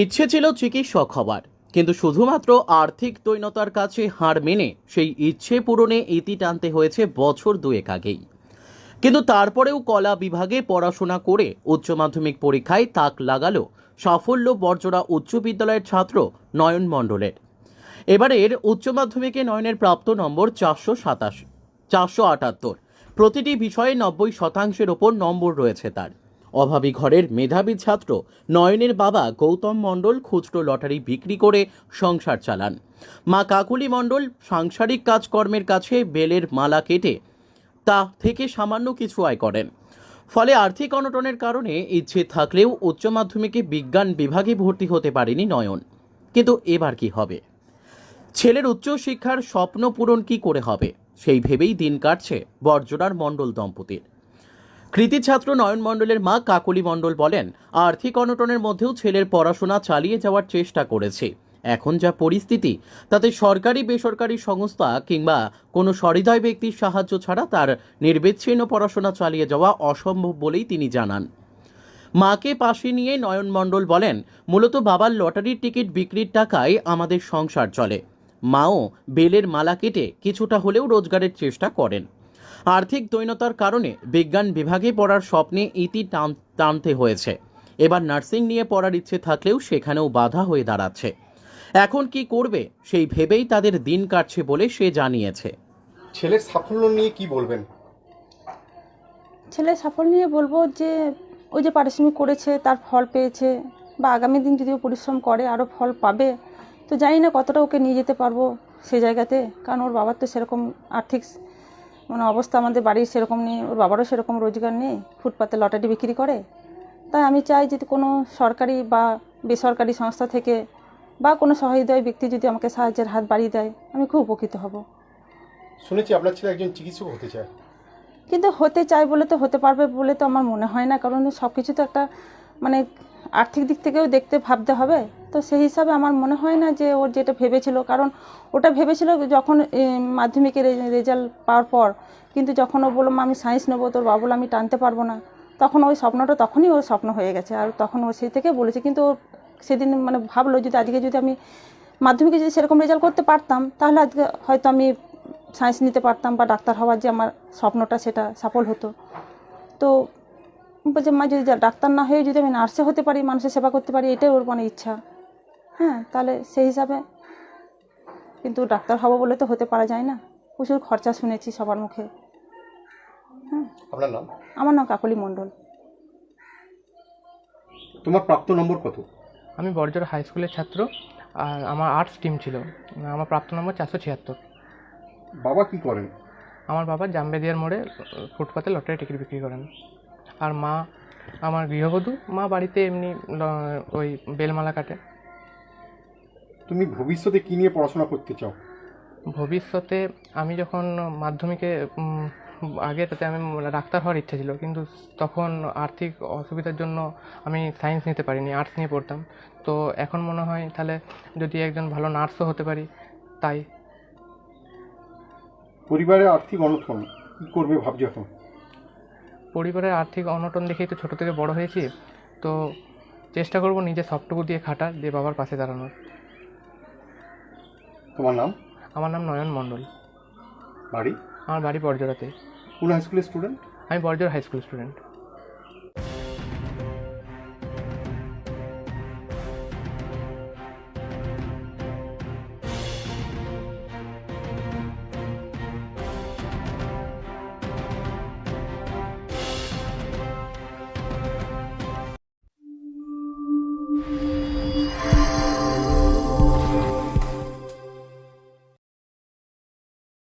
ইচ্ছে ছিল চিকিৎসক হবার, কিন্তু শুধুমাত্র আর্থিক দৈন্যতার কাছে হার মেনে সেই ইচ্ছে পূরণে ইতি টানতে হয়েছে বছর দুয়েক আগেই। কিন্তু তারপরেও কলা বিভাগে পড়াশোনা করে উচ্চ মাধ্যমিক পরীক্ষায় তাক লাগালো সাফল্য বর্জরা উচ্চ বিদ্যালয়ের ছাত্র নয়ন মণ্ডলের। এবারের উচ্চ মাধ্যমিকে নয়নের প্রাপ্ত নম্বর 478। প্রতিটি বিষয়ে 90% ওপর নম্বর রয়েছে তার। অভাবী ঘরের মেধাবী ছাত্র নয়নের বাবা গৌতম মণ্ডল খুচরো লটারি বিক্রি করে সংসার চালান। মা কাকুলি মণ্ডল সাংসারিক কাজকর্মের কাছে বেলের মালা কেটে তা থেকে সামান্য কিছু আয় করেন। ফলে আর্থিক অনটনের কারণে ইচ্ছে থাকলেও উচ্চ মাধ্যমিকে বিজ্ঞান বিভাগে ভর্তি হতে পারেনি নয়ন। কিন্তু এবার কি হবে? ছেলের উচ্চ শিক্ষার স্বপ্ন পূরণ কি করে হবে, সেই ভেবেই দিন কাটছে বর্জরার মণ্ডল দম্পতির। কৃতি ছাত্র নয়ন মণ্ডলের মা কাকলি মণ্ডল বলেন, আর্থিক অনটনের মধ্যেও ছেলের পড়াশোনা চালিয়ে যাওয়ার চেষ্টা করেছে। এখন যা পরিস্থিতি, তাতে সরকারি বেসরকারি সংস্থা কিংবা কোনো সহৃদয় ব্যক্তির সাহায্য ছাড়া তার নির্বিচ্ছিন্ন পড়াশোনা চালিয়ে যাওয়া অসম্ভব বলেই তিনি জানান। মাকে পাশে নিয়ে নয়ন মণ্ডল বলেন, মূলত বাবার লটারির টিকিট বিক্রির টাকায় আমাদের সংসার চলে। মাও বেলের মালা কেটে কিছুটা হলেও রোজগারের চেষ্টা করেন। আর্থিক দৈন্যতার কারণে বিজ্ঞান বিভাগে পড়ার স্বপ্নে ইতি টানতে হয়েছে। এবার নার্সিং নিয়ে পড়ার ইচ্ছে থাকলেও সেখানেও বাধা হয়ে দাঁড়াচ্ছে। এখন কি করবে সেই ভেবেই তাদের দিন কাটছে বলে সে জানিয়েছে। ছেলের সাফল্য নিয়ে কি বলবেন? ছেলের সাফল্য নিয়ে বলবো যে ওই যে পারিশ্রমিক করেছে, তার ফল পেয়েছে, বা আগামী দিন যদিও পরিশ্রম করে আরও ফল পাবে। তো জানি না কতটা ওকে নিয়ে যেতে পারবো সেই জায়গাতে, কারণ ওর বাবার তো সেরকম আর্থিক অবস্থা আমাদের বাড়ির সেরকম নেই, ওর বাবারও সেরকম রোজগার নেই, ফুটপাতে লটারি বিক্রি করে। তাই আমি চাই যদি কোনো সরকারি বা বেসরকারি সংস্থা থেকে বা কোনো সহৃদয় ব্যক্তি যদি আমাকে সাহায্যের হাত বাড়িয়ে দেয়, আমি খুব উপকৃত হব। শুনেছি আপনার ছেলে একজন চিকিৎসক হতে চায়। কিন্তু হতে চাই বলে তো হতে পারবে বলে তো আমার মনে হয় না, কারণ সব কিছু তো একটা আর্থিক দিক থেকেও ভাবতে হবে। তো সেই হিসাবে আমার মনে হয় না যে ওর যেটা ভেবেছিল, কারণ ওটা ভেবেছিল যখন মাধ্যমিকের রেজাল্ট পাওয়ার পর। কিন্তু যখন ও বললো আমি সায়েন্স নেবো, তোর বাবা বললো আমি টানতে পারবো না, তখন ওই স্বপ্নটা তখনই ওর স্বপ্ন হয়ে গেছে। আর তখন ও সেই থেকে বলেছে, কিন্তু ও সেদিন ভাবলো যদি আজকে যদি আমি মাধ্যমিকে যদি সেরকম রেজাল্ট করতে পারতাম, তাহলে আজকে হয়তো আমি সায়েন্স নিতে পারতাম বা ডাক্তার হওয়ার যে আমার স্বপ্নটা সেটা সফল হতো। তো বলছে মা যদি ডাক্তার না হয়ে যদি আমি নার্সে হতে পারি, মানুষের সেবা করতে পারি, এটাই ওর ইচ্ছা। হ্যাঁ, তাহলে সেই হিসাবে কিন্তু ডাক্তার হবো বলে তো হতে পারা যায় না, প্রচুর খরচা শুনেছি সবার মুখে। হ্যাঁ। আপনার নাম? আমার নাম কাকলি মণ্ডল। তোমার প্রাপ্ত নম্বর কত? আমি বর্জর হাই স্কুলের ছাত্র, আর আমার আর্টস টিম ছিল। আমার প্রাপ্ত নম্বর 476। বাবা কি করেন? আমার বাবা জামবেদিয়ার মোড়ে ফুটপাতে লটারি টিকিট বিক্রি করেন। আর মা আমার গৃহবধূ, মা বাড়িতে এমনি ওই বেলমালা কাটে। তুমি ভবিষ্যতে কি নিয়ে পড়াশোনা করতে চাও? ভবিষ্যতে আমি যখন মাধ্যমিকে আগে তাতে আমি ডাক্তার হওয়ার ইচ্ছা ছিল, কিন্তু তখন আর্থিক অসুবিধার জন্য আমি সায়েন্স নিতে পারিনি, আর্টস নিয়ে পড়তাম। তো এখন মনে হয় তাহলে যদি একজন ভালো নার্সও হতে পারি। তাই পরিবারের আর্থিক অনটন কি করবে ভাবছো এখন? পরিবারের আর্থিক অনটন দেখেই তো ছোটো থেকে বড় হয়েছি, তো চেষ্টা করব নিজের সবটুকু দিয়ে খাটার, দিয়ে বাবার পাশে দাঁড়ানোর। তোমার নাম? আমার নাম নয়ন মণ্ডল। বাড়ি? আমার বাড়ি বর্জরাতে। কোন হাই স্কুলের স্টুডেন্ট? আমি বর্জর হাই স্কুল স্টুডেন্ট।